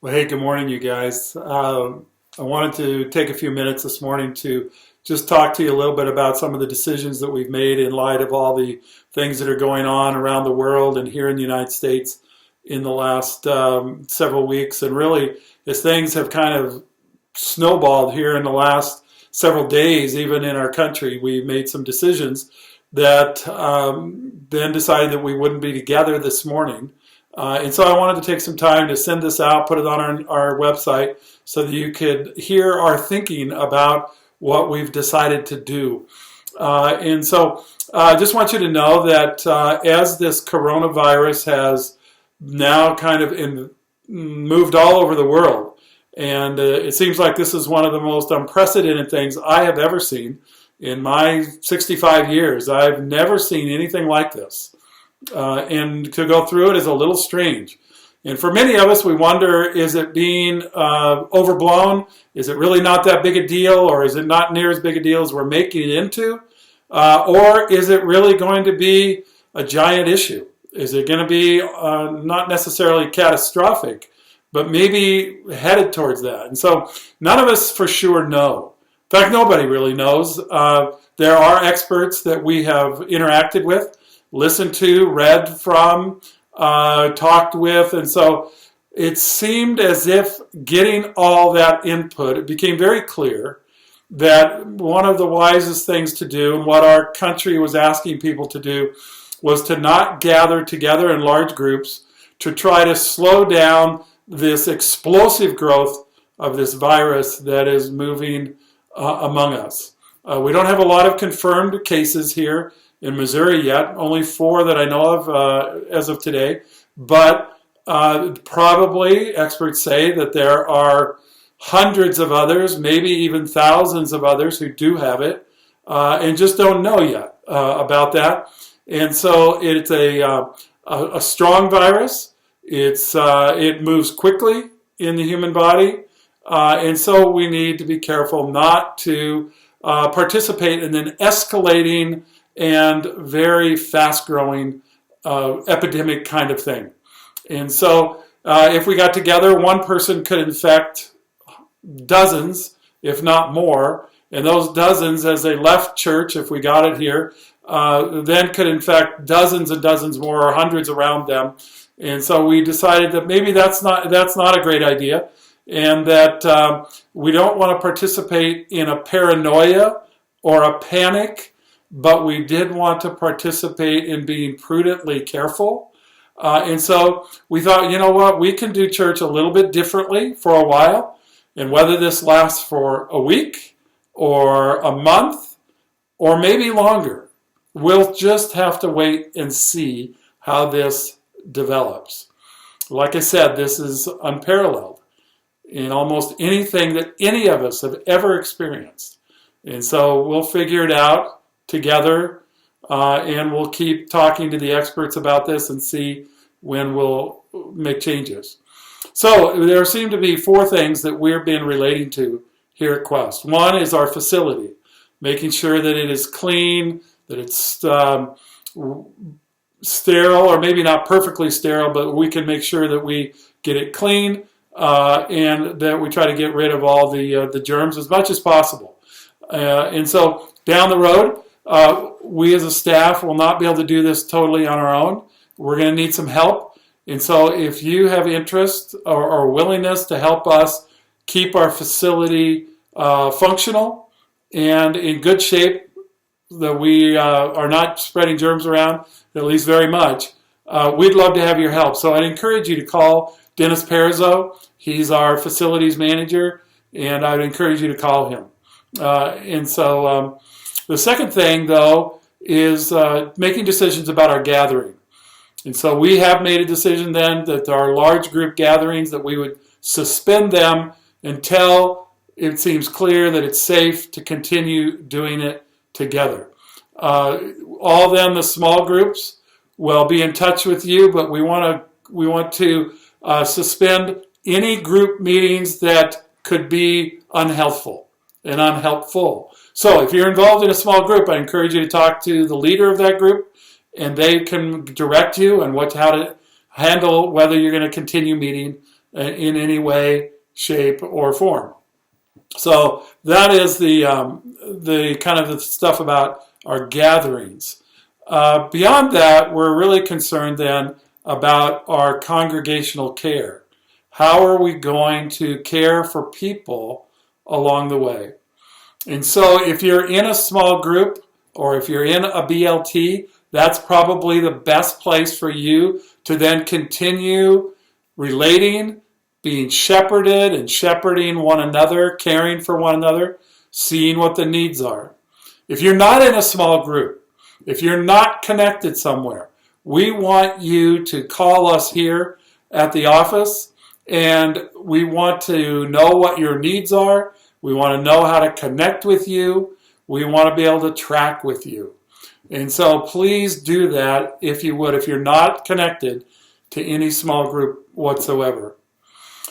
Well, hey, good morning, you guys. I wanted to take a few minutes this morning to just talk to you a little bit about some of the decisions that we've made in light of all the things that are going on around the world and here in the United States in the last several weeks. And really, as things have kind of snowballed here in the last several days, even in our country, we made some decisions that then decided that we wouldn't be together this morning. And so I wanted to take some time to send this out, put it on our website so that you could hear our thinking about what we've decided to do. And so I just want you to know that as this coronavirus has now kind of moved all over the world, and it seems like this is one of the most unprecedented things I have ever seen in my 65 years. I've never seen anything like this. And to go through it is a little strange. And for many of us, we wonder, is it being overblown? Is it really not that big a deal? Or is it not near as big a deal as we're making it into? Or is it really going to be a giant issue? Is it going to be not necessarily catastrophic, but maybe headed towards that? And so none of us for sure know. In fact, nobody really knows. There are experts that we have interacted with, listened to, read from, talked with, and so it seemed as if getting all that input, it became very clear that one of the wisest things to do, and what our country was asking people to do, was to not gather together in large groups to try to slow down this explosive growth of this virus that is moving among us. We don't have a lot of confirmed cases here in Missouri yet, only 4 that I know of as of today, but probably experts say that there are hundreds of others, maybe even thousands of others who do have it and just don't know yet about that. And so it's a strong virus. It moves quickly in the human body, and so we need to be careful not to participate in an escalating and very fast-growing epidemic kind of thing. And so if we got together, one person could infect dozens, if not more, and those dozens, as they left church, if we got it here, then could infect dozens and dozens more, or hundreds around them. And so we decided that maybe that's not a great idea, and that we don't want to participate in a paranoia or a panic, but we did want to participate in being prudently careful. And so we thought, you know what, we can do church a little bit differently for a while. And whether this lasts for a week or a month or maybe longer, we'll just have to wait and see how this develops. Like I said, this is unparalleled in almost anything that any of us have ever experienced. And so we'll figure it out together, and we'll keep talking to the experts about this and see when we'll make changes. So there seem to be 4 things that we've been relating to here at Quest. One is our facility, making sure that it is clean, that it's sterile, or maybe not perfectly sterile, but we can make sure that we get it clean and that we try to get rid of all the germs as much as possible. And so down the road, we as a staff will not be able to do this totally on our own. We're going to need some help. And so if you have interest or willingness to help us keep our facility functional and in good shape, that we are not spreading germs around, at least very much, we'd love to have your help. So I'd encourage you to call Dennis Perizzo. He's our facilities manager, and I'd encourage you to call him. And so the second thing, though, is making decisions about our gathering. And so we have made a decision then that our large group gatherings, that we would suspend them until it seems clear that it's safe to continue doing it together. All then the small groups will be in touch with you, but we want to suspend any group meetings that could be unhelpful and unhelpful. So if you're involved in a small group, I encourage you to talk to the leader of that group, and they can direct you on how to handle whether you're going to continue meeting in any way, shape, or form. So that is the kind of the stuff about our gatherings. Beyond that, we're really concerned then about our congregational care. How are we going to care for people along the way? And so if you're in a small group or if you're in a BLT, that's probably the best place for you to then continue relating, being shepherded and shepherding one another, caring for one another, seeing what the needs are. If you're not in a small group, if you're not connected somewhere, we want you to call us here at the office, and we want to know what your needs are. We want to know how to connect with you. We want to be able to track with you. And so please do that if you would, if you're not connected to any small group whatsoever.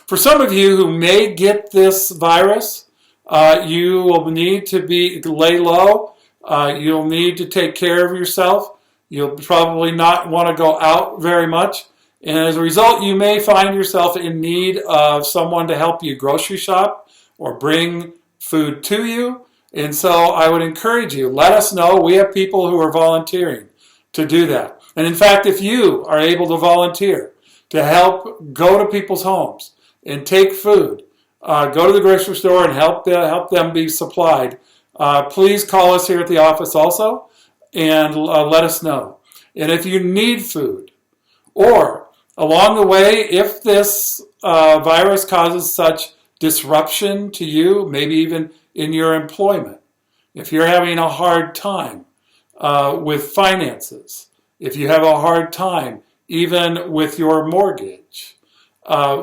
For some of you who may get this virus, you will need to lay low. You'll need to take care of yourself. You'll probably not want to go out very much. And as a result, you may find yourself in need of someone to help you grocery shop or bring food to you. And so I would encourage you, let us know. We have people who are volunteering to do that. And in fact, if you are able to volunteer to help go to people's homes and take food, go to the grocery store and help them be supplied, please call us here at the office also and let us know. And if you need food, or along the way, if this virus causes such disruption to you, maybe even in your employment, if you're having a hard time with finances, if you have a hard time even with your mortgage,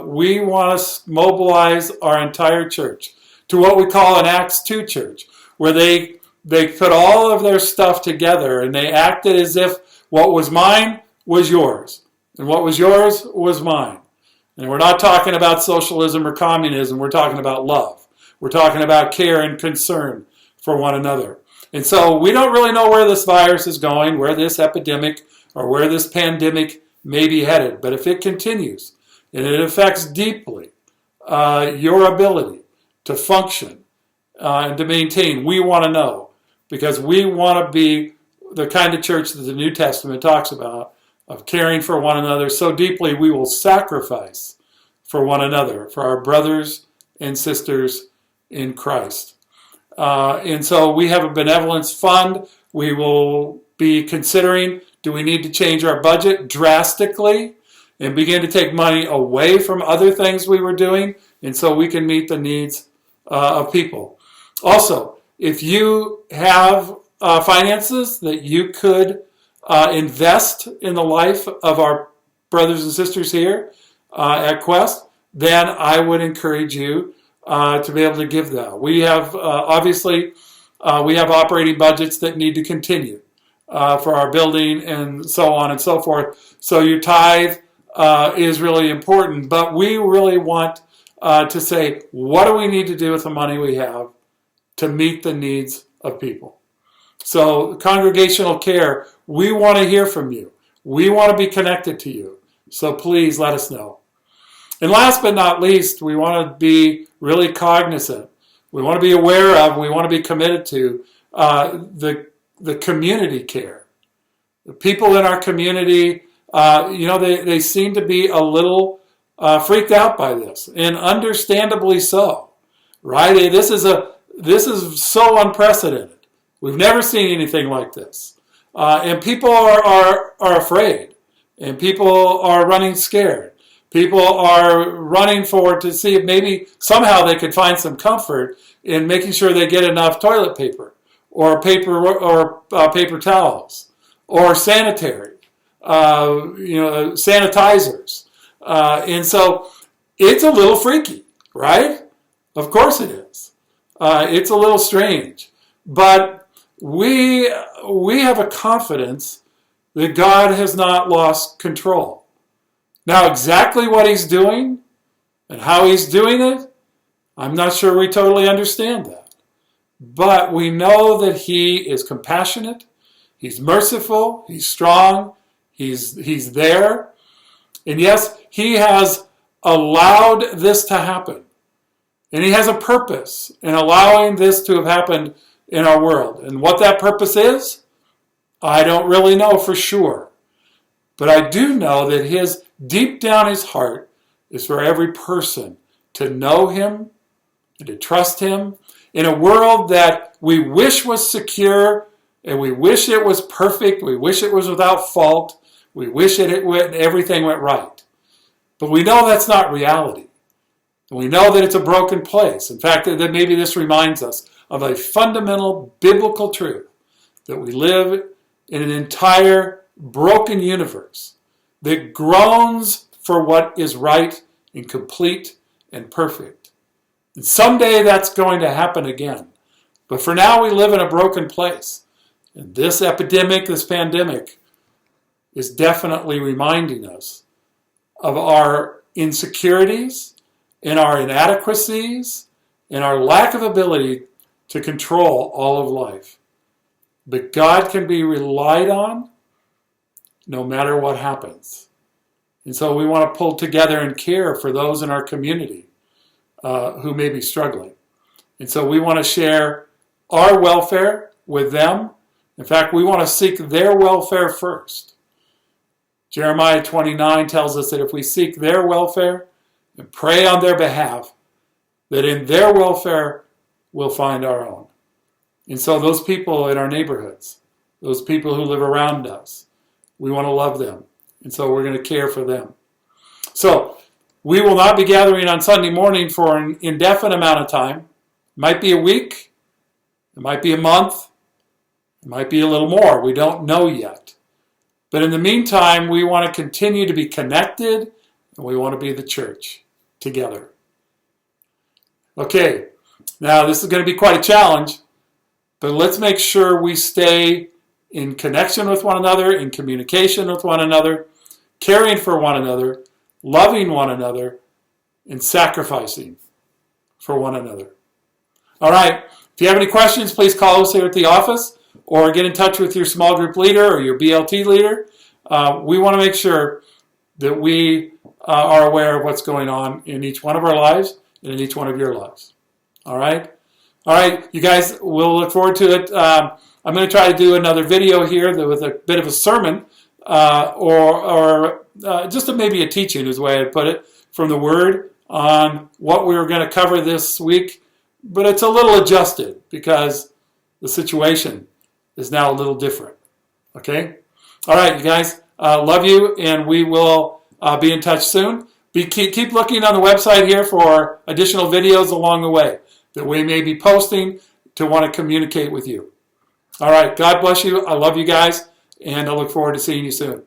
we want to mobilize our entire church to what we call an Acts 2 church, where they put all of their stuff together and they acted as if what was mine was yours and what was yours was mine. And we're not talking about socialism or communism. We're talking about love. We're talking about care and concern for one another. And so we don't really know where this virus is going, where this epidemic or where this pandemic may be headed. But if it continues and it affects deeply your ability to function and to maintain, we want to know, because we want to be the kind of church that the New Testament talks about, of caring for one another so deeply we will sacrifice for one another, for our brothers and sisters in Christ. And so we have a benevolence fund. We will be considering, do we need to change our budget drastically and begin to take money away from other things we were doing, and so we can meet the needs of people. Also, if you have finances that you could invest in the life of our brothers and sisters here at Quest, then I would encourage you to be able to give that. We have, obviously, we have operating budgets that need to continue for our building and so on and so forth. So your tithe is really important, but we really want to say, what do we need to do with the money we have to meet the needs of people? So congregational care, we want to hear from you. We want to be connected to you. So please let us know. And last but not least, we want to be really cognizant. We want to be aware of, we want to be committed to the community care. The people in our community, they seem to be a little freaked out by this, and understandably so, right? This is so unprecedented. We've never seen anything like this. And people are afraid. And people are running scared. People are running forward to see if maybe somehow they could find some comfort in making sure they get enough toilet paper or paper towels or sanitary, sanitizers. And so it's a little freaky, right? Of course it is. It's a little strange. But we have a confidence that God has not lost control. Now, exactly what he's doing and how he's doing it, I'm not sure we totally understand that. But we know that he is compassionate, he's merciful, he's strong, he's there. And yes, he has allowed this to happen. And he has a purpose in allowing this to have happened in our world. And what that purpose is, I don't really know for sure. But I do know that his, deep down his heart, is for every person to know him and to trust him in a world that we wish was secure, and we wish it was perfect, we wish it was without fault, we wish everything went right. But we know that's not reality. And we know that it's a broken place. In fact, that maybe this reminds us of a fundamental biblical truth, that we live in an entire broken universe that groans for what is right and complete and perfect. And someday that's going to happen again. But for now, we live in a broken place. And this epidemic, this pandemic, is definitely reminding us of our insecurities, in our inadequacies, in our lack of ability to control all of life. But God can be relied on no matter what happens. And so we want to pull together and care for those in our community who may be struggling. And so we want to share our welfare with them. In fact, we want to seek their welfare first. Jeremiah 29 tells us that if we seek their welfare and pray on their behalf, that in their welfare we'll find our own. And so those people in our neighborhoods, those people who live around us, we want to love them. And so we're going to care for them. So we will not be gathering on Sunday morning for an indefinite amount of time. It might be a week. It might be a month. It might be a little more. We don't know yet. But in the meantime, we want to continue to be connected, and we want to be the church together. Okay, now this is going to be quite a challenge, but let's make sure we stay in connection with one another, in communication with one another, caring for one another, loving one another, and sacrificing for one another. All right, if you have any questions, please call us here at the office or get in touch with your small group leader or your BLT leader. We want to make sure that we are aware of what's going on in each one of our lives and in each one of your lives. All right? All right, you guys, we'll look forward to it. I'm going to try to do another video here with a bit of a sermon or just maybe a teaching is the way I'd put it, from the Word on what we were going to cover this week. But it's a little adjusted because the situation is now a little different. Okay? All right, you guys, love you, and we will be in touch soon. Keep looking on the website here for additional videos along the way that we may be posting to want to communicate with you. All right, God bless you. I love you guys, and I look forward to seeing you soon.